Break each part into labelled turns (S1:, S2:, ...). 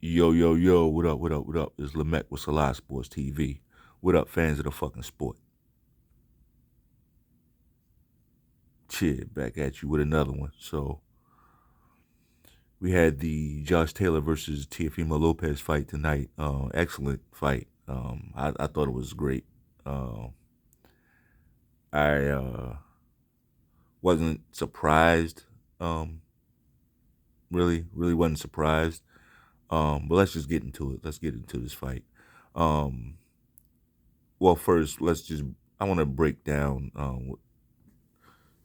S1: Yo, yo, yo, what up, what up, what up? It's Lemekh with selahsportstv. What up, fans of the fucking sport? Cheer, back at you with another one. So, we had the Josh Taylor versus Teofimo Lopez fight tonight. Excellent fight. I thought it was great. I wasn't surprised. Um, really wasn't surprised. But let's just get into it. Let's get into this fight. Um, well, first, I want to break down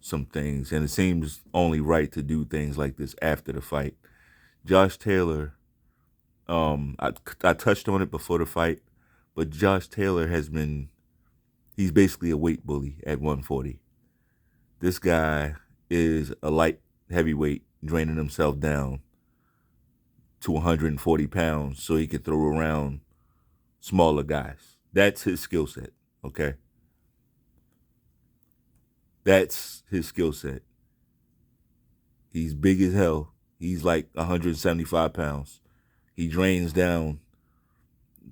S1: some things, and it seems only right to do things like this after the fight. Josh Taylor, I touched on it before the fight, but Josh Taylor he's basically a weight bully at 140. This guy is a light heavyweight draining himself down to 140 pounds so he can throw around smaller guys. That's his skill set, okay? That's his skill set. He's big as hell. He's like 175 pounds. He drains down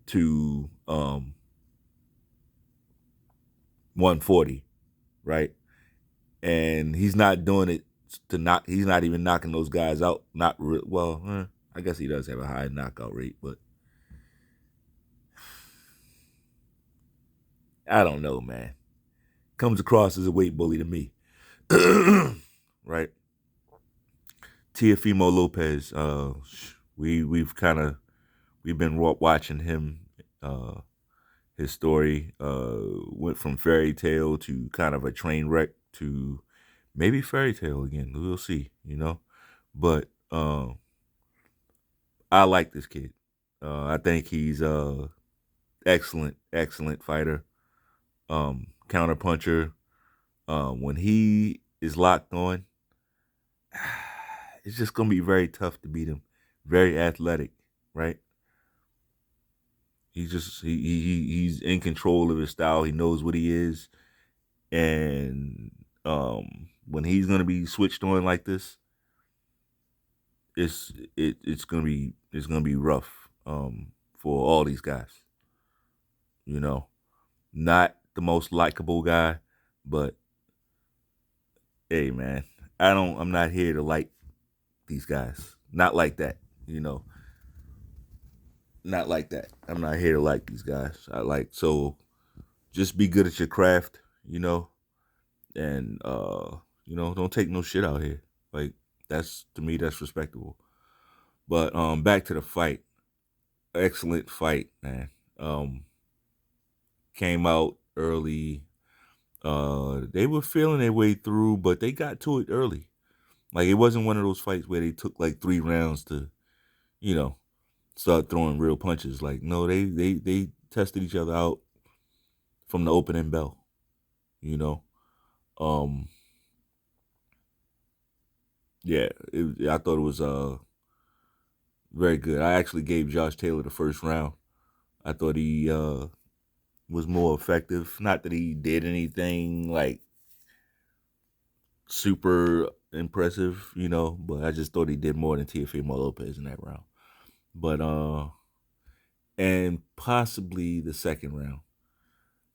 S1: to 140, right? And he's not doing it to knock. He's not even knocking those guys out. I guess he does have a high knockout rate, but I don't know, man. Comes across as a weight bully to me, right? Teofimo Lopez. We've been watching him. His story went from fairy tale to kind of a train wreck to maybe fairy tale again. We'll see, But I like this kid. I think he's excellent fighter, counter puncher. When he is locked on, it's just gonna be very tough to beat him. Very athletic, right? He's in control of his style. He knows what he is, and when he's gonna be switched on like this, it's gonna be rough for all these guys. Not the most likable guy, but hey, man, I'm not here to like these guys. Not like that, Not like that. I'm not here to like these guys. So just be good at your craft, and don't take no shit out here. Like to me that's respectable. But back to the fight. Excellent fight, man. Came out early. They were feeling their way through, but they got to it early. Like it wasn't one of those fights where they took like 3 rounds to, you know, start throwing real punches. Like no, they tested each other out from the opening bell. You know, um, yeah, I thought it was very good. I actually gave Josh Taylor the first round. I thought he was more effective. Not that he did anything like super impressive, but I just thought he did more than Teofimo Lopez in that round. But and possibly the second round.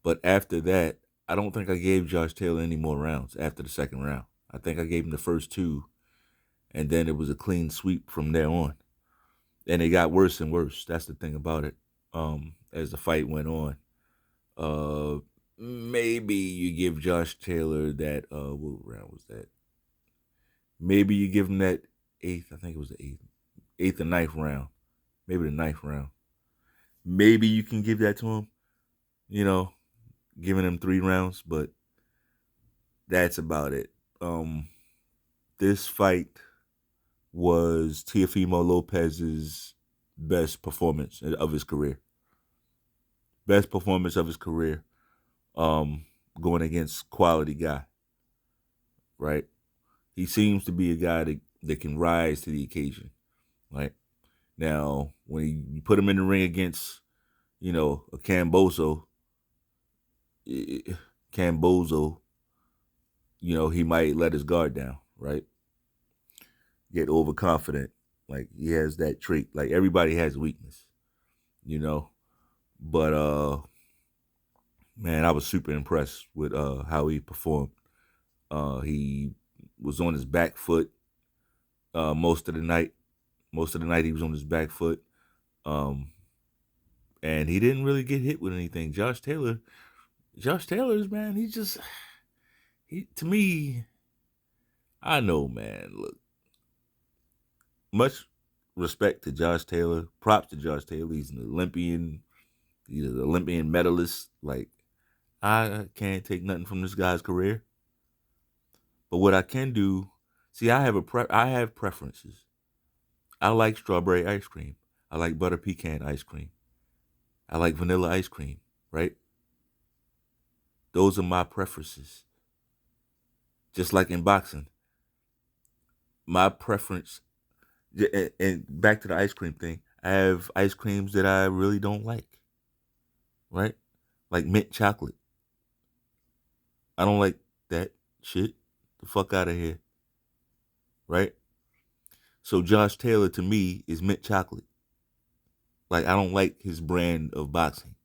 S1: But after that, I don't think I gave Josh Taylor any more rounds after the second round. I think I gave him the first 2, and then it was a clean sweep from there on. And it got worse and worse. That's the thing about it. As the fight went on. Maybe you give Josh Taylor that what round was that? Maybe you give him that 8th, I think it was the 8th or 9th round. Maybe the 9th round. Maybe you can give that to him, giving him 3 rounds, but that's about it. This fight was Teofimo Lopez's best performance of his career. Best performance of his career, going against quality guy, right? He seems to be a guy that can rise to the occasion, right? Now, when you put him in the ring against, a Cambozo, he might let his guard down, right? Get overconfident, Like he has that trait. Like everybody has weakness, you know. But man, I was super impressed with how he performed. He was on his back foot most of the night. Most of the night he was on his back foot. Um, and he didn't really get hit with anything. Josh Taylor's man, he to me, I know, man. Look, much respect to Josh Taylor. Props to Josh Taylor. He's an Olympian. He's an Olympian medalist. Like I can't take nothing from this guy's career. But what I can do, see, I have preferences. I like strawberry ice cream. I like butter pecan ice cream. I like vanilla ice cream, right? Those are my preferences. Just like in boxing, my preference, and back to the ice cream thing, I have ice creams that I really don't like, right? Like mint chocolate. I don't like that shit. The fuck out of here, right? So Josh Taylor to me is mint chocolate. Like I don't like his brand of boxing.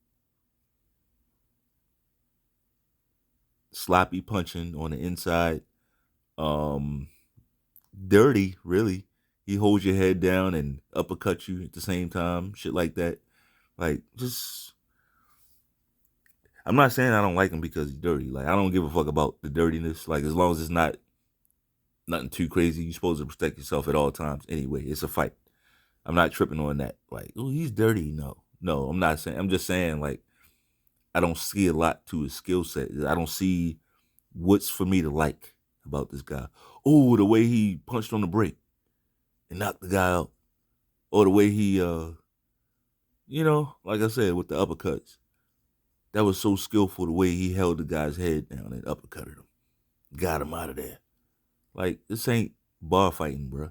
S1: Sloppy punching on the inside. Um, Dirty, really. He holds your head down and uppercut you at the same time. Shit like that. Like just I'm not saying I don't like him because he's dirty. Like I don't give a fuck about the dirtiness. Like as long as it's not nothing too crazy, you're supposed to protect yourself at all times. Anyway, it's a fight. I'm not tripping on that. Like, oh, he's dirty. No. No, I'm not saying I'm just saying like I don't see a lot to his skill set. I don't see what's for me to like about this guy. Oh, the way he punched on the break and knocked the guy out. Or the way he like I said, with the uppercuts. That was so skillful the way he held the guy's head down and uppercutted him. Got him out of there. Like, this ain't bar fighting, bro.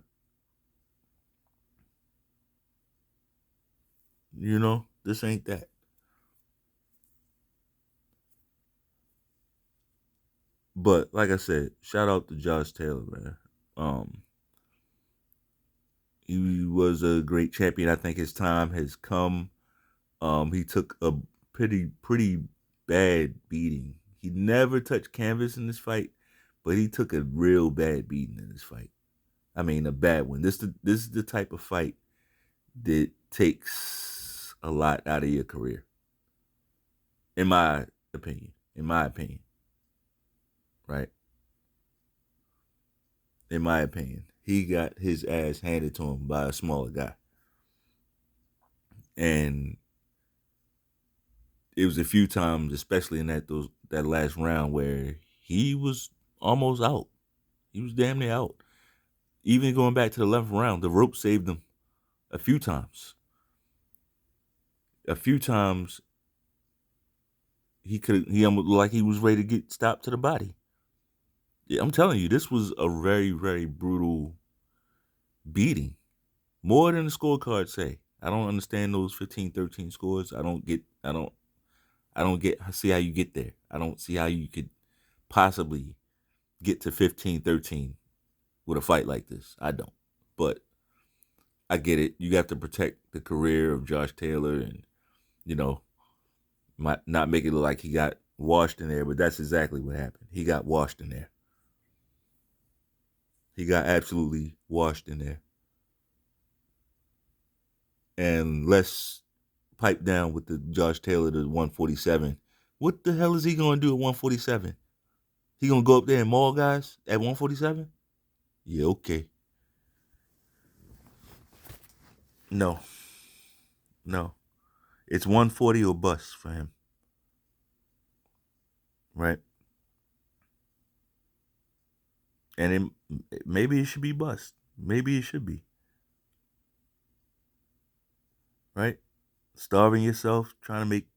S1: This ain't that. But like I said, shout out to Josh Taylor, man. Um, he was a great champion. I think his time has come. He took a pretty bad beating. He never touched canvas in this fight, but he took a real bad beating in this fight. I mean, a bad one. This is the type of fight that takes a lot out of your career, in my opinion. In my opinion, right? In my opinion, he got his ass handed to him by a smaller guy, and it was a few times, especially in that last round, where he was almost out. He was damn near out. Even going back to the 11th round, the rope saved him a few times. A few times he almost like he was ready to get stopped to the body. Yeah, I'm telling you, this was a very, very brutal beating. More than the scorecards say. I don't understand those 15-13 scores. I don't get see how you get there. I don't see how you could possibly get to 15-13 with a fight like this. I don't. But I get it. You have to protect the career of Josh Taylor and, you know, might not make it look like he got washed in there, but that's exactly what happened. He got washed in there. He got absolutely washed in there. And let's pipe down with the Josh Taylor to 147. What the hell is he going to do at 147? He going to go up there and maul guys at 147? Yeah, okay. No, no. It's 140 or bust for him, right? And maybe it should be bust. Maybe it should be, right? Starving yourself, trying to make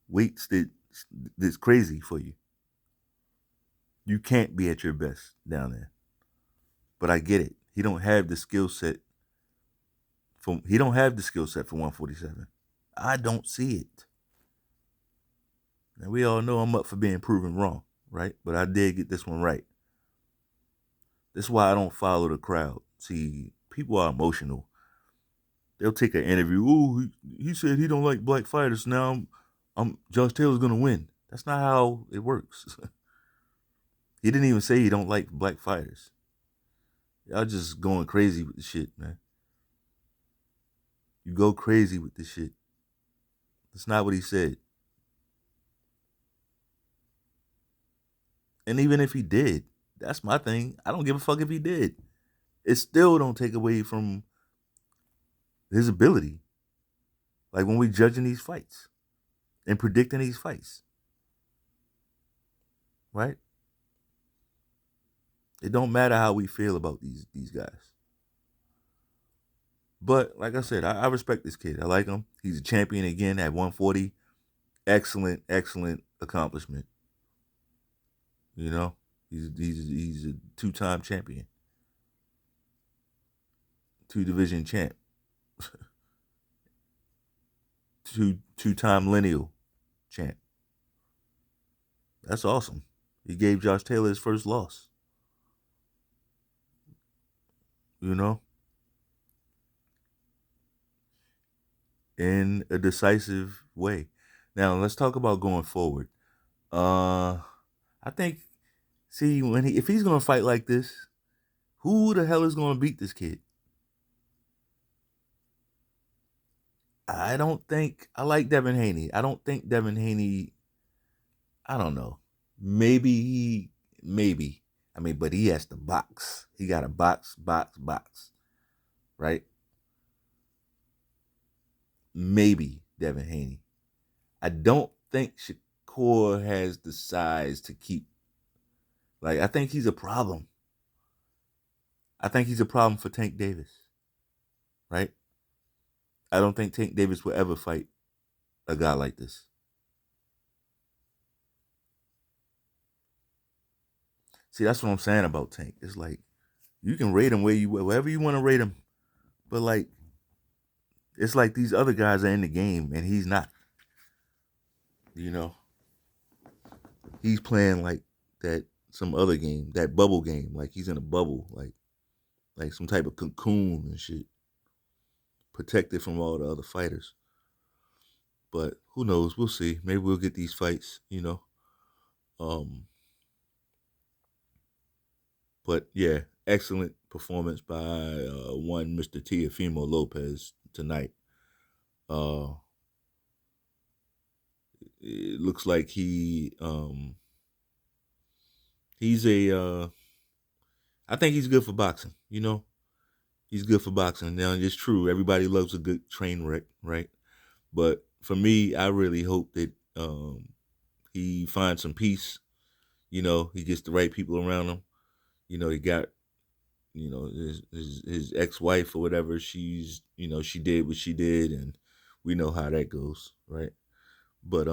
S1: weights that's crazy for you. You can't be at your best down there. But I get it. He don't have the skill set he don't have the skill set for 147. I don't see it. And we all know I'm up for being proven wrong, right? But I did get this one right. This is why I don't follow the crowd. See, people are emotional. They'll take an interview. Oh, he said he don't like black fighters. Now Josh Taylor's gonna win. That's not how it works. He didn't even say he don't like black fighters. Y'all just going crazy with the shit, man. You go crazy with this shit. That's not what he said. And even if he did, that's my thing. I don't give a fuck if he did. It still don't take away from his ability. Like when we judging these fights and predicting these fights, right? It don't matter how we feel about these guys. But like I said, I respect this kid. I like him. He's a champion again at 140. Excellent, excellent accomplishment. You know, he's a two-time champion, two-division champ, two-time lineal champ. That's awesome. He gave Josh Taylor his first loss. You know, in a decisive way. Now let's talk about going forward. I think, see, if he's gonna fight like this, who the hell is gonna beat this kid? I don't think I like Devin Haney. I don't think Devin Haney. I don't know. Maybe. I mean, but he has to box. He got to box, right? Maybe Devin Haney. I don't think Shakur has the size to keep. Like, I think he's a problem. I think he's a problem for Tank Davis, right? I don't think Tank Davis will ever fight a guy like this. See, that's what I'm saying about Tank. It's like you can rate him wherever you want to rate him, but like it's like these other guys are in the game and he's not. You know, he's playing like that some other game, that bubble game, like he's in a bubble, like some type of cocoon and shit, protected from all the other fighters. But who knows? We'll see. Maybe we'll get these fights. Um, but yeah, excellent performance by one Mr. Teofimo Lopez tonight. Uh, it looks like he's I think he's good for boxing. He's good for boxing. Now it's true, everybody loves a good train wreck, right? But for me, I really hope that he finds some peace. He gets the right people around him. He got his ex-wife or whatever. She did what she did, and we know how that goes, right? But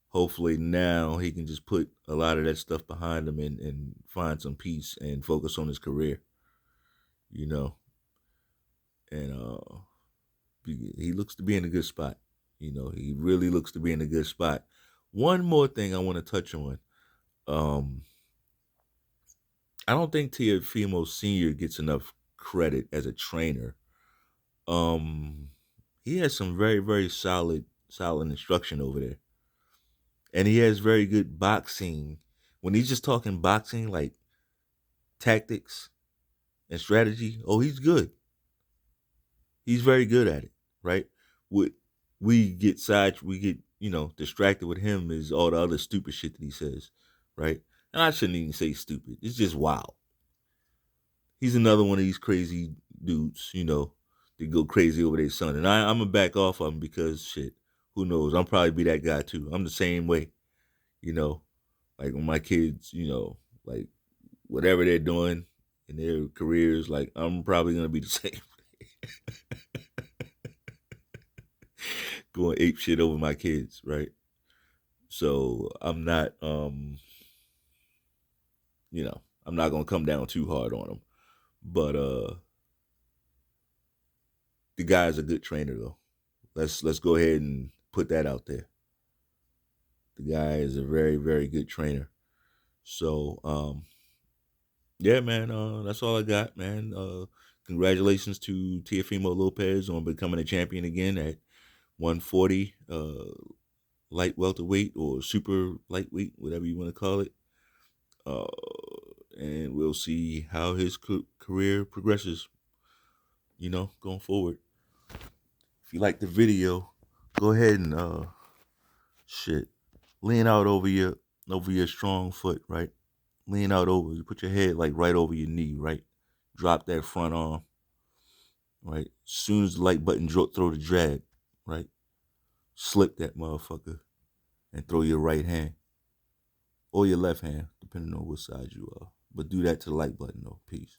S1: hopefully now he can just put a lot of that stuff behind him and find some peace and focus on his career, you know. And he looks to be in a good spot. He really looks to be in a good spot. One more thing I want to touch on. I don't think Teofimo Sr. gets enough credit as a trainer. He has some very, very solid instruction over there. And he has very good boxing. When he's just talking boxing, like tactics and strategy, oh, he's good. He's very good at it, right? What we get distracted with him is all the other stupid shit that he says, right? And I shouldn't even say stupid. It's just wild. He's another one of these crazy dudes, that go crazy over their son. And I'm going to back off of him because, shit, who knows? I'll probably be that guy too. I'm the same way, like when my kids, like whatever they're doing in their careers, like I'm probably going to be the same. Going ape shit over my kids, right? So I'm not, I'm not going to come down too hard on them. But the guy's a good trainer though. Let's go ahead and put that out there. The guy is a very, very good trainer. So yeah, man, that's all I got, man. Congratulations to Teofimo Lopez on becoming a champion again at 140 light welterweight or super lightweight, whatever you want to call it. Uh, and we'll see how his career progresses, going forward. If you like the video, go ahead and lean out over your strong foot, right? Lean out over. You put your head like right over your knee, right? Drop that front arm, right? As soon as the like button throw the drag, right? Slip that motherfucker and throw your right hand or your left hand, depending on what side you are. But do that to the like button though. Peace.